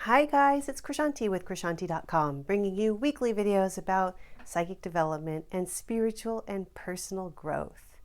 Hi guys, it's Krishanti with Krishanti.com, bringing you weekly videos about psychic development and spiritual and personal growth.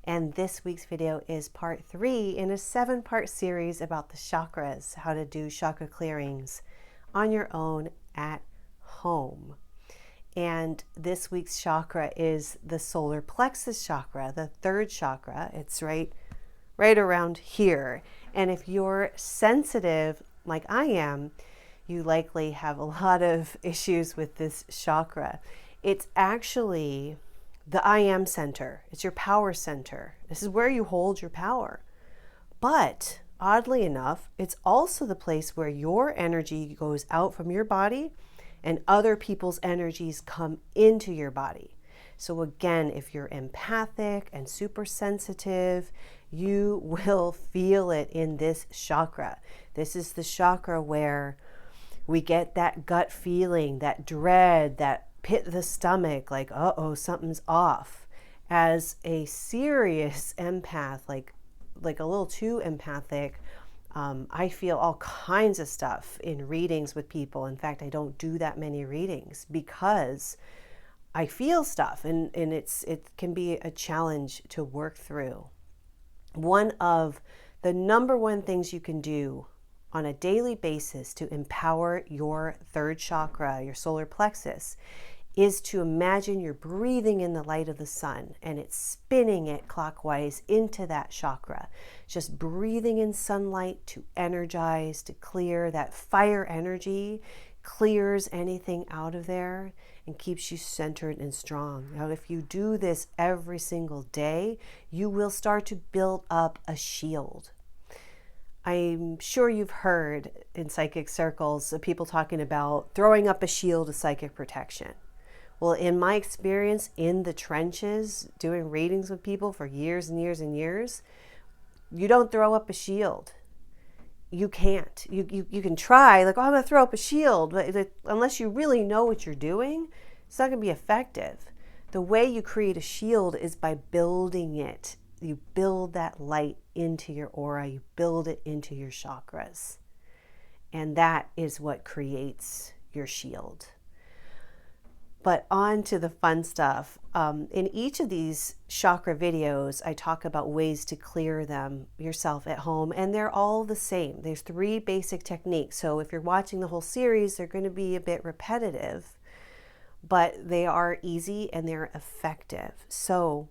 And this week's video is part 3 in a 7-part series about the chakras, how to do chakra clearings on your own at home. And this week's chakra is the solar plexus chakra, the 3rd chakra. It's right around here. And if you're sensitive like I am, you likely have a lot of issues with this chakra. It's actually the I am center. It's your power center. This is where you hold your power. But oddly enough, it's also the place where your energy goes out from your body and other people's energies come into your body. So again, if you're empathic and super sensitive, you will feel it in this chakra. This is the chakra where we get that gut feeling, that dread, that pit of the stomach, like, uh-oh, something's off. As a serious empath, like a little too empathic, I feel all kinds of stuff in readings with people. In fact, I don't do that many readings because I feel stuff, and it can be a challenge to work through. One of the number one things you can do on a daily basis to empower your 3rd chakra, your solar plexus, is to imagine you're breathing in the light of the sun and it's spinning it clockwise into that chakra. Just breathing in sunlight to energize, to clear. That fire energy clears anything out of there and keeps you centered and strong. Now, if you do this every single day, you will start to build up a shield. I'm sure you've heard in psychic circles of people talking about throwing up a shield of psychic protection. Well, in my experience in the trenches, doing readings with people for years and years and years, you don't throw up a shield. You can't. You can try, like, oh, I'm going to throw up a shield, but unless you really know what you're doing, it's not going to be effective. The way you create a shield is by building it. You build that light into your aura. You build it into your chakras. And that is what creates your shield. But on to the fun stuff. In each of these chakra videos, I talk about ways to clear them yourself at home, and they're all the same. There's 3 basic techniques. So if you're watching the whole series, they're going to be a bit repetitive, but they are easy and they're effective. So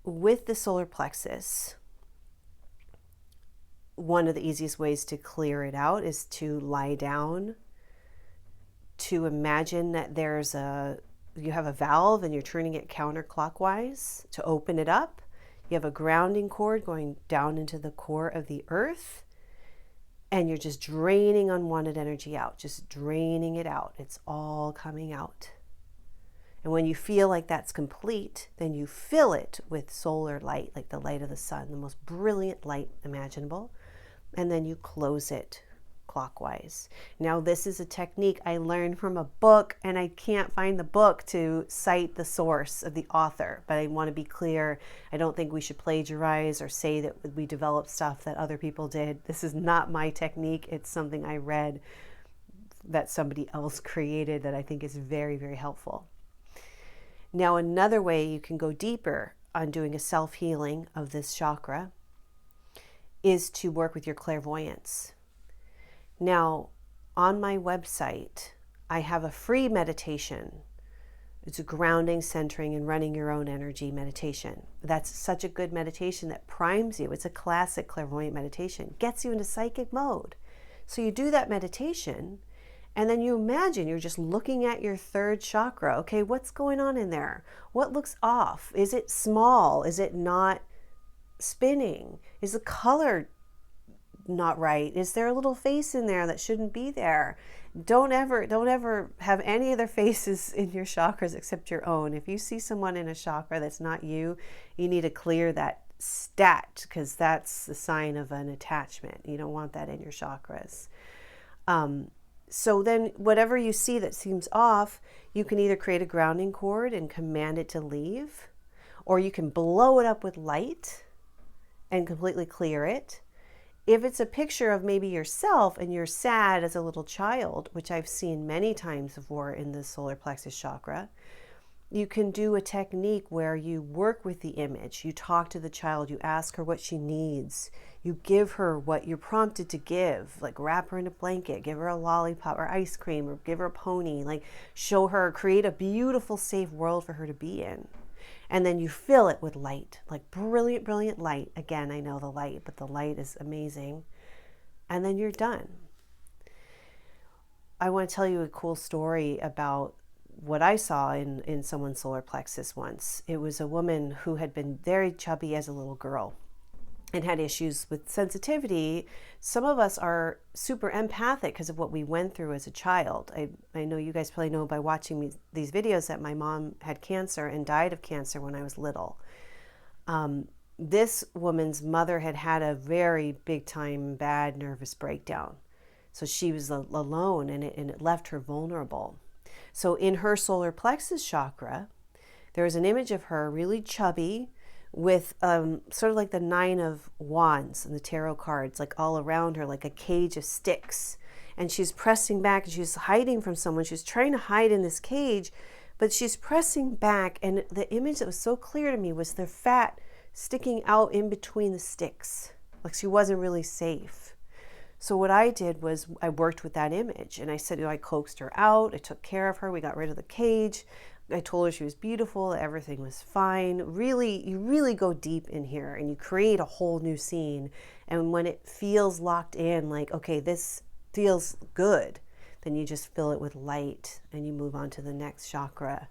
with the solar plexus, one of the easiest ways to clear it out is to lie down, to imagine that you have a valve and you're turning it counterclockwise to open it up. You have a grounding cord going down into the core of the earth, and you're just draining unwanted energy out, just draining it out. It's all coming out. And when you feel like that's complete, then you fill it with solar light, like the light of the sun, the most brilliant light imaginable, and then you close it clockwise. Now, this is a technique I learned from a book, and I can't find the book to cite the source of the author, but I want to be clear. I don't think we should plagiarize or say that we developed stuff that other people did. This is not my technique. It's something I read that somebody else created that I think is very, very helpful. Now, another way you can go deeper on doing a self-healing of this chakra is to work with your clairvoyance. Now, on my website, I have a free meditation. It's a grounding, centering, and running your own energy meditation. That's such a good meditation that primes you. It's a classic clairvoyant meditation, gets you into psychic mode. So you do that meditation, and then you imagine you're just looking at your 3rd chakra. Okay, what's going on in there? What looks off? Is it small? Is it not spinning? Is the color not right? Is there a little face in there that shouldn't be there? Don't ever have any other faces in your chakras except your own. If you see someone in a chakra that's not you, you need to clear that stat, because that's the sign of an attachment. You don't want that in your chakras. So then whatever you see that seems off, you can either create a grounding cord and command it to leave, or you can blow it up with light and completely clear it. if it's a picture of maybe yourself and you're sad as a little child, which I've seen many times before in the solar plexus chakra, you can do a technique where you work with the image. You talk to the child, you ask her what she needs, you give her what you're prompted to give, like wrap her in a blanket, give her a lollipop or ice cream, or give her a pony, like show her, create a beautiful, safe world for her to be in. And then you fill it with light, like brilliant, brilliant light. Again, I know the light, but the light is amazing. And then you're done. I want to tell you a cool story about what I saw in someone's solar plexus once. It was a woman who had been very chubby as a little girl and had issues with sensitivity. Some of us are super empathic because of what we went through as a child. I know you guys probably know by watching these videos that my mom had cancer and died of cancer when I was little. This woman's mother had had a very big time bad nervous breakdown. So she was alone, and it left her vulnerable. So in her solar plexus chakra, there was an image of her really chubby with sort of like the 9 of wands and the tarot cards, like all around her, like a cage of sticks. And she's pressing back, and she's hiding from someone. She's trying to hide in this cage, but she's pressing back. And the image that was so clear to me was the fat sticking out in between the sticks, like she wasn't really safe. So what I did was I worked with that image, and I said, I coaxed her out. I took care of her. We got rid of the cage. I told her she was beautiful. Everything was fine. Really, you really go deep in here, and you create a whole new scene. And when it feels locked in, like, okay, this feels good, then you just fill it with light and you move on to the next chakra.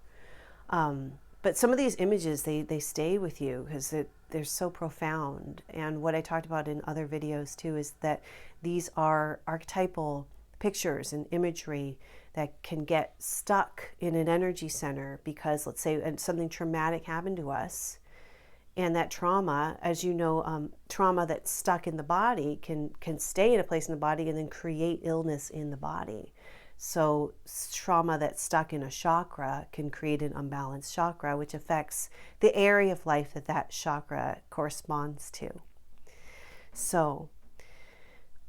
But some of these images, they stay with you because they're so profound. And what I talked about in other videos too is that these are archetypal pictures and imagery that can get stuck in an energy center because, let's say, something traumatic happened to us. And that trauma, as you know, trauma that's stuck in the body can stay in a place in the body and then create illness in the body. So trauma that's stuck in a chakra can create an unbalanced chakra, which affects the area of life that chakra corresponds to. So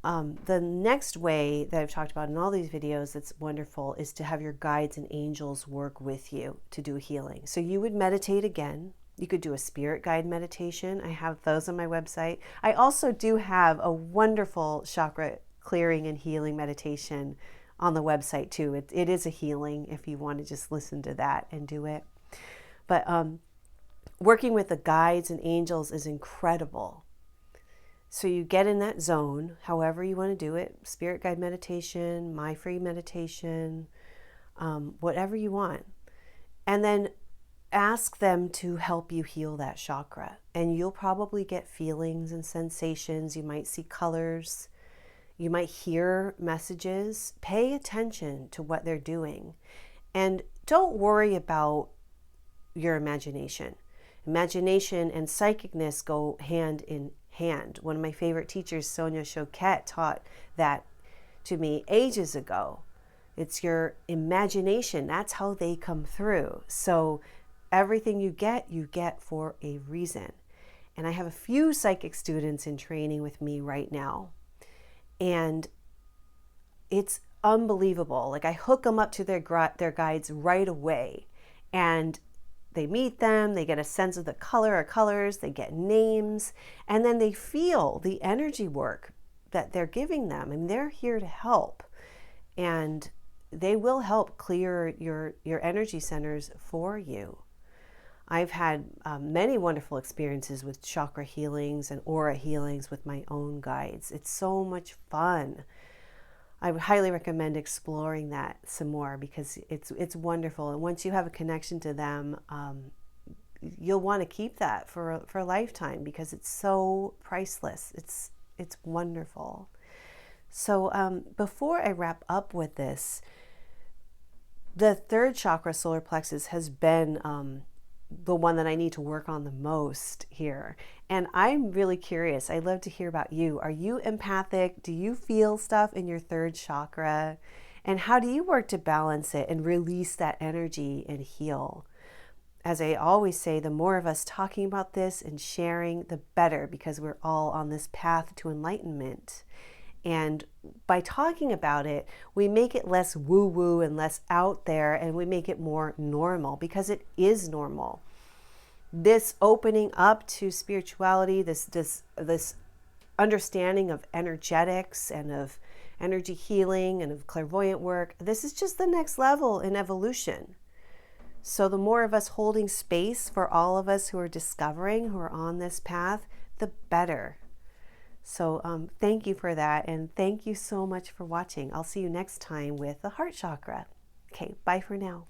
the next way that I've talked about in all these videos that's wonderful is to have your guides and angels work with you to do healing. So you would meditate again. You could do a spirit guide meditation. I have those on my website. I also do have a wonderful chakra clearing and healing meditation on the website too. It is a healing if you want to just listen to that and do it. But working with the guides and angels is incredible. So you get in that zone, however you want to do it, spirit guide meditation, my free meditation, whatever you want. And then ask them to help you heal that chakra. And you'll probably get feelings and sensations. You might see colors. You might hear messages. Pay attention to what they're doing. And don't worry about your imagination. Imagination and psychicness go hand in hand. One of my favorite teachers, Sonia Choquette, taught that to me ages ago. It's your imagination. That's how they come through. So everything you get for a reason. And I have a few psychic students in training with me right now. And it's unbelievable. Like I hook them up to their guides right away. And they meet them, they get a sense of the color or colors, they get names, and then they feel the energy work that they're giving them. And they're here to help. And they will help clear your energy centers for you. I've had many wonderful experiences with chakra healings and aura healings with my own guides. It's so much fun. I would highly recommend exploring that some more because it's wonderful. And once you have a connection to them, you'll want to keep that for a lifetime because it's so priceless. It's wonderful. So before I wrap up with this, the third chakra, solar plexus, has been the one that I need to work on the most here. And I'm really curious. I'd love to hear about you. Are you empathic? Do you feel stuff in your third chakra? And how do you work to balance it and release that energy and heal? as I always say, the more of us talking about this and sharing, the better, because we're all on this path to enlightenment. And by talking about it, we make it less woo-woo and less out there, and we make it more normal, because it is normal. This opening up to spirituality, this understanding of energetics and of energy healing and of clairvoyant work, this is just the next level in evolution. So the more of us holding space for all of us who are discovering, who are on this path, the better. So thank you for that, and thank you so much for watching. I'll see you next time with the heart chakra. Okay, bye for now.